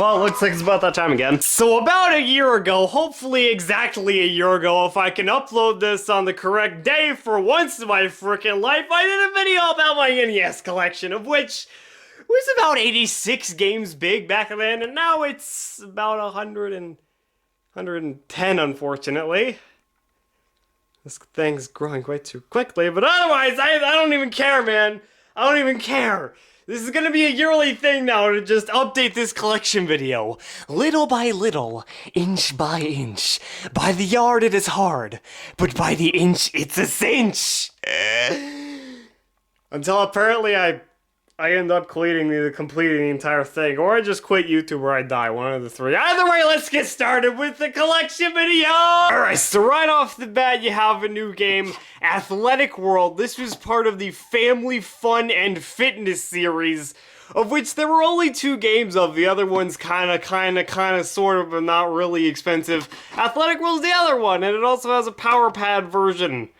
Well, it looks like it's about that time again. So about a year ago, hopefully exactly a year ago, if I can upload this on the correct day for once in my freaking life, I did a video about my NES collection, of which was about 86 games big back then, and now it's about 110, unfortunately. This thing's growing quite too quickly, but otherwise, I don't even care, man. I don't even care. This is gonna be a yearly thing now to just update this collection video. Little by little, inch by inch. By the yard it is hard, but by the inch it's a cinch. Until apparently I end up completing the entire thing, or I just quit YouTube or I die, one of the three. Either way, let's get started with the collection video! Alright, so right off the bat, you have a new game, Athletic World. This was part of the Family Fun and Fitness series, of which there were only 2 games of. The other one's kinda, sort of, but not really expensive. Athletic World's the other one, and it also has a Power Pad version.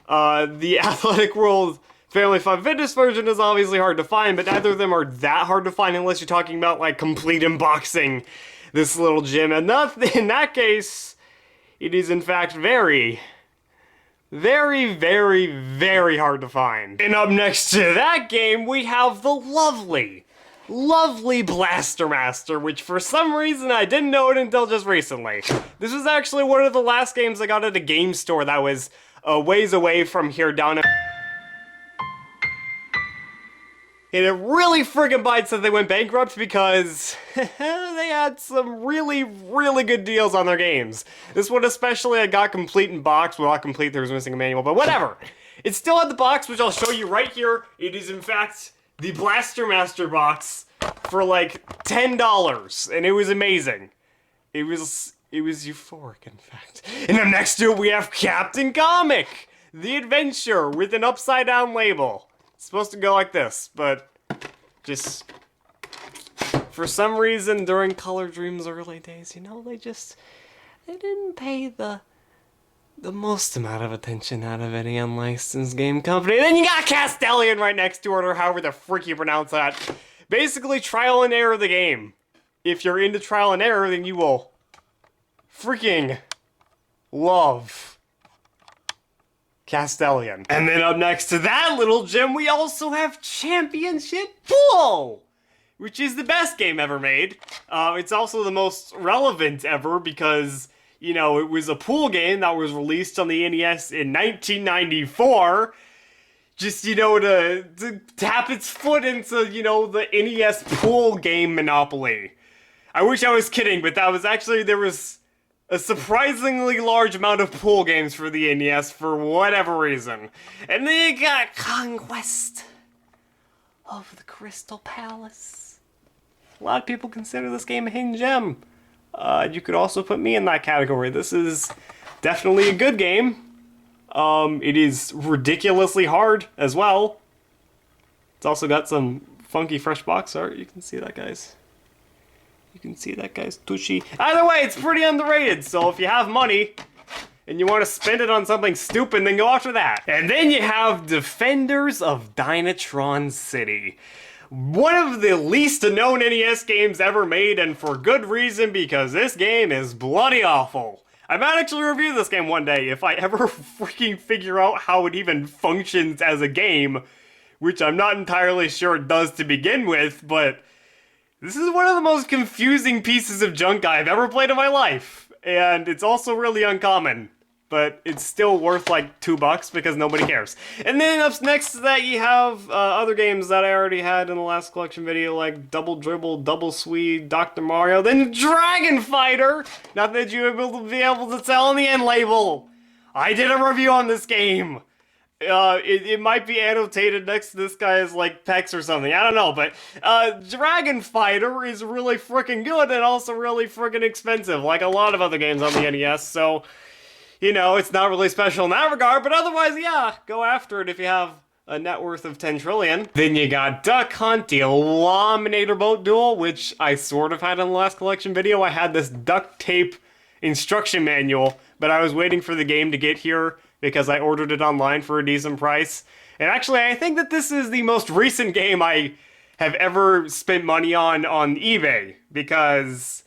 The Athletic World Family Fun Fitness version is obviously hard to find, but neither of them are that hard to find unless you're talking about, like, complete unboxing this little gym. And in that case, it is in fact very, very, very, very hard to find. And up next to that game, we have the lovely Blaster Master, which for some reason I didn't know it until just recently. This was actually one of the last games I got at a game store that was a ways away from here down in... And it really friggin' bites that they went bankrupt because they had some really, really good deals on their games. This one especially I got complete in box. Well, not complete, there was missing a manual, but whatever. It still had the box, which I'll show you right here. It is in fact the Blaster Master box for like $10, and it was amazing. It was euphoric, in fact. And then next to it we have Captain Comic, the adventure with an upside down label. It's supposed to go like this, but just for some reason during Color Dream's early days, you know, they didn't pay the most amount of attention out of any unlicensed game company. And then you got Castellian right next to it, or however the frick you pronounce that. Basically, trial and error of the game. If you're into trial and error, then you will freaking love Castellian. And then up next to that little gem, we also have Championship Pool, which is the best game ever made. It's also the most relevant ever because, you know, it was a pool game that was released on the NES in 1994. Just, you know, to tap its foot into, you know, the NES pool game monopoly. I wish I was kidding, but that was actually, there was a surprisingly large amount of pool games for the NES for whatever reason. And then you got Conquest of the Crystal Palace. A lot of people consider this game a hidden gem. You could also put me in that category. This is definitely a good game. It is ridiculously hard as well. It's also got some funky fresh box art. You can see that, guys. You can see that guy's tushy. Either way, it's pretty underrated, so if you have money and you want to spend it on something stupid, then go after that. And then you have Defenders of Dynatron City. One of the least known NES games ever made, and for good reason, because this game is bloody awful. I might actually review this game one day if I ever freaking figure out how it even functions as a game, which I'm not entirely sure it does to begin with, but this is one of the most confusing pieces of junk I've ever played in my life, and it's also really uncommon, but it's still worth like $2 because nobody cares. And then up next to that you have other games that I already had in the last collection video, like Double Dribble, Double Swede, Dr. Mario, then Dragon Fighter! Not that you will be able to tell on the end label! I did a review on this game! It might be annotated next to this guy as like pecs or something, I don't know, but Dragon Fighter is really freaking good and also really freaking expensive, like a lot of other games on the NES, so, you know, it's not really special in that regard, but otherwise, yeah, go after it if you have a net worth of 10 trillion. Then you got Duck Hunt, the Eliminator Boat Duel, which I sort of had in the last collection video. I had this duct tape instruction manual, but I was waiting for the game to get here because I ordered it online for a decent price. And actually, I think that this is the most recent game I have ever spent money on eBay, because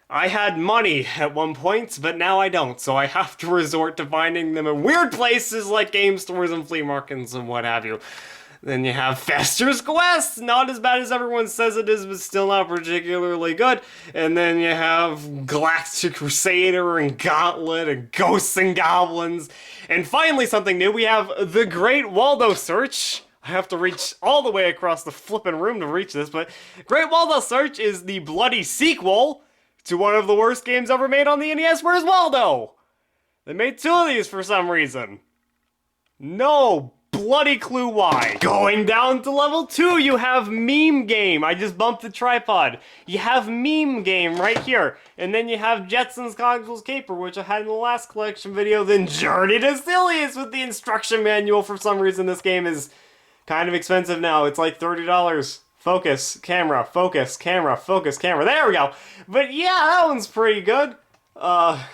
I had money at one point, but now I don't, so I have to resort to finding them in weird places like game stores and flea markets and what have you. Then you have Fester's Quest, not as bad as everyone says it is, but still not particularly good. And then you have Galactic Crusader and Gauntlet and Ghosts and Goblins. And finally, something new, we have The Great Waldo Search. I have to reach all the way across the flippin' room to reach this, but Great Waldo Search is the bloody sequel to one of the worst games ever made on the NES, Where's Waldo? They made 2 of these for some reason. No bloody clue why. Going down to level 2, you have Meme Game. I just bumped the tripod. You have Meme Game right here. And then you have Jetsons Consoles Caper, which I had in the last collection video. Then Journey to Silius with the instruction manual. For some reason, this game is kind of expensive now. It's like $30. Focus, camera, focus, camera, focus, camera. There we go. But yeah, that one's pretty good. I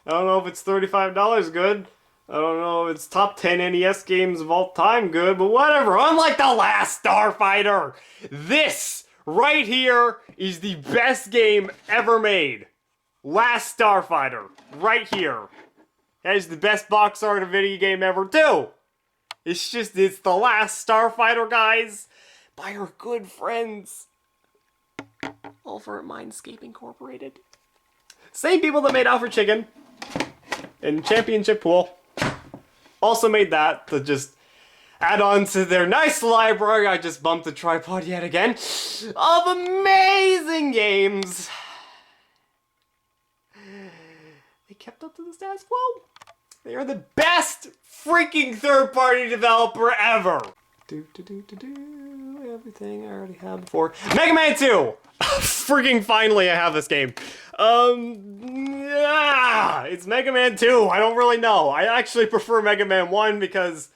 don't know if it's $35 good. I don't know if it's top 10 NES games of all time good, but whatever. Unlike the last Starfighter, this right here is the best game ever made. Last Starfighter, right here. That is the best box art of any game ever too. It's the last Starfighter, guys, by our good friends over at Mindscape Incorporated. Same people that made Alfred Chicken and Championship Pool. Also made that to just add on to their nice library. I just bumped the tripod yet again of amazing games. They kept up to the status quo. They are the best freaking third-party developer ever. Everything I already had before. Mega Man 2! Freaking finally I have this game. It's Mega Man 2. I don't really know. I actually prefer Mega Man 1 because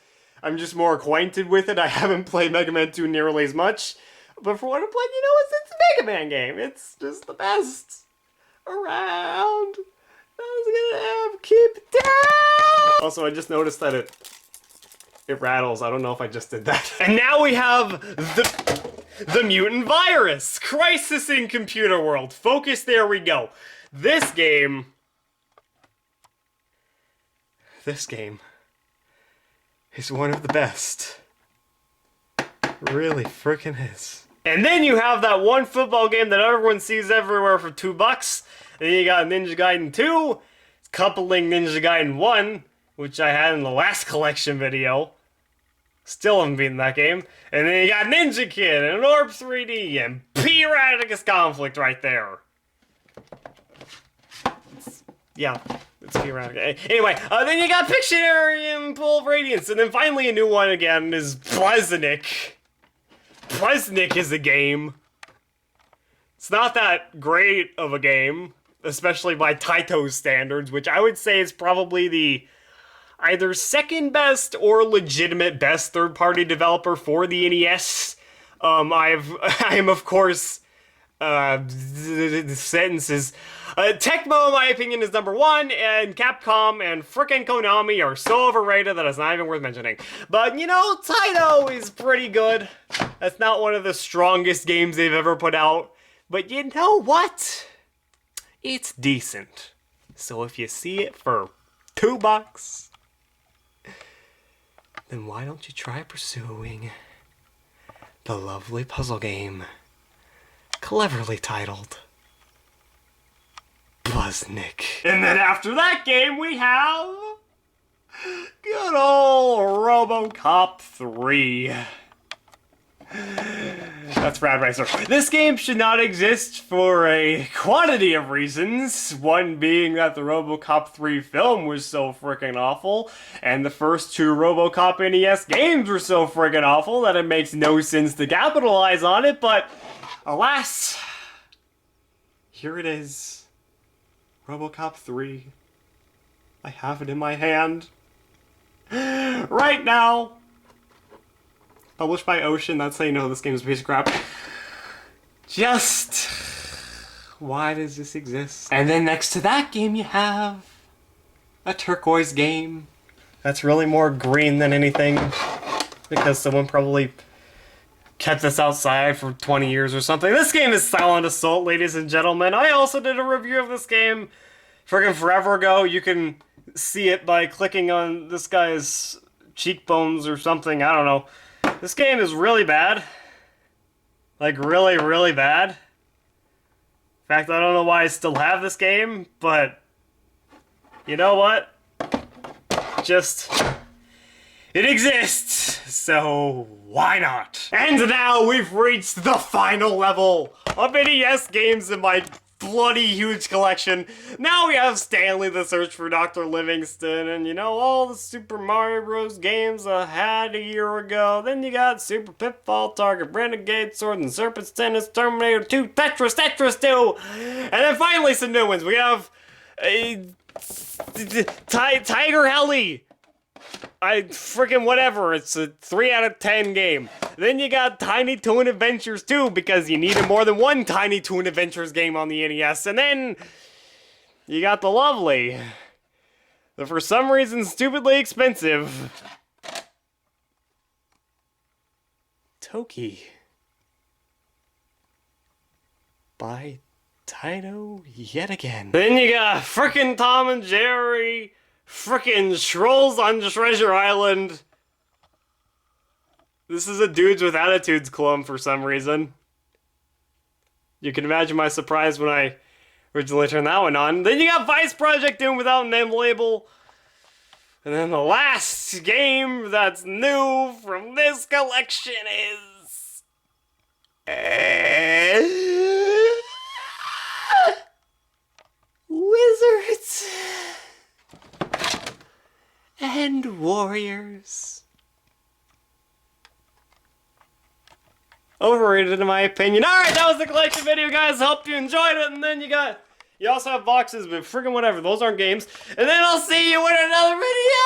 I'm just more acquainted with it. I haven't played Mega Man 2 nearly as much. But for what I'm playing, it's a Mega Man game. It's just the best around. I was gonna have keep it down. Also, I just noticed that it rattles. I don't know if I just did that. And now we have the mutant virus. Crisis in Computer World. Focus, there we go. This game is one of the best. Really frickin' is. And then you have that one football game that everyone sees everywhere for $2. Then you got Ninja Gaiden 2, coupling Ninja Gaiden 1, which I had in the last collection video. Still haven't beaten that game. And then you got Ninja Kid and Orb 3D and P-Radicus Conflict right there. It's P-Radicus. Anyway, then you got Pictionary and Pool of Radiance. And then finally a new one again is Plesnik. Plesnik is a game. It's not that great of a game, especially by Taito's standards, which I would say is probably the either second best or legitimate best third-party developer for the NES. I am of course, the sentence is, Tecmo, in my opinion, is number 1, and Capcom and frickin' Konami are so overrated that it's not even worth mentioning. But, Taito is pretty good. That's not one of the strongest games they've ever put out. But you know what? It's decent. So if you see it for $2, then why don't you try pursuing the lovely puzzle game, cleverly titled Plesnik. And then after that game we have good old RoboCop 3. That's Rad Racer. This game should not exist for a quantity of reasons. One being that the RoboCop 3 film was so freaking awful, and the first 2 RoboCop NES games were so freaking awful that it makes no sense to capitalize on it, but alas, here it is. RoboCop 3. I have it in my hand. Right now. Published by Ocean, that's how you know this game is a piece of crap. Just why does this exist? And then next to that game you have a turquoise game. That's really more green than anything, because someone probably kept this outside for 20 years or something. This game is Silent Assault, ladies and gentlemen. I also did a review of this game friggin' forever ago. You can see it by clicking on this guy's cheekbones or something. I don't know. This game is really bad. Like, really, really bad. In fact, I don't know why I still have this game, but you know what? Just, it exists, so why not? And now we've reached the final level of NES games in my bloody huge collection. Now we have Stanley the Search for Dr. Livingston, and you know, all the Super Mario Bros. Games I had a year ago. Then you got Super Pitfall, Target, Renegade, Sword and Serpent's Tennis, Terminator 2, Tetris 2, and then finally some new ones. We have Tiger Heli. I freaking whatever. It's a 3 out of 10 game. Then you got Tiny Toon Adventures 2 because you needed more than one Tiny Toon Adventures game on the NES. And then you got the lovely, the for some reason stupidly expensive Toki by Taito yet again. Then you got frickin' Tom and Jerry, frickin' Trolls on Treasure Island. This is a Dudes with Attitudes clone for some reason. You can imagine my surprise when I originally turned that one on. Then you got Vice Project Doom without a name label. And then the last game that's new from this collection is Wizards and Warriors. Overrated in my opinion. Alright, that was the collection video, guys. Hope you enjoyed it. And then you also have boxes, but friggin' whatever. Those aren't games. And then I'll see you in another video.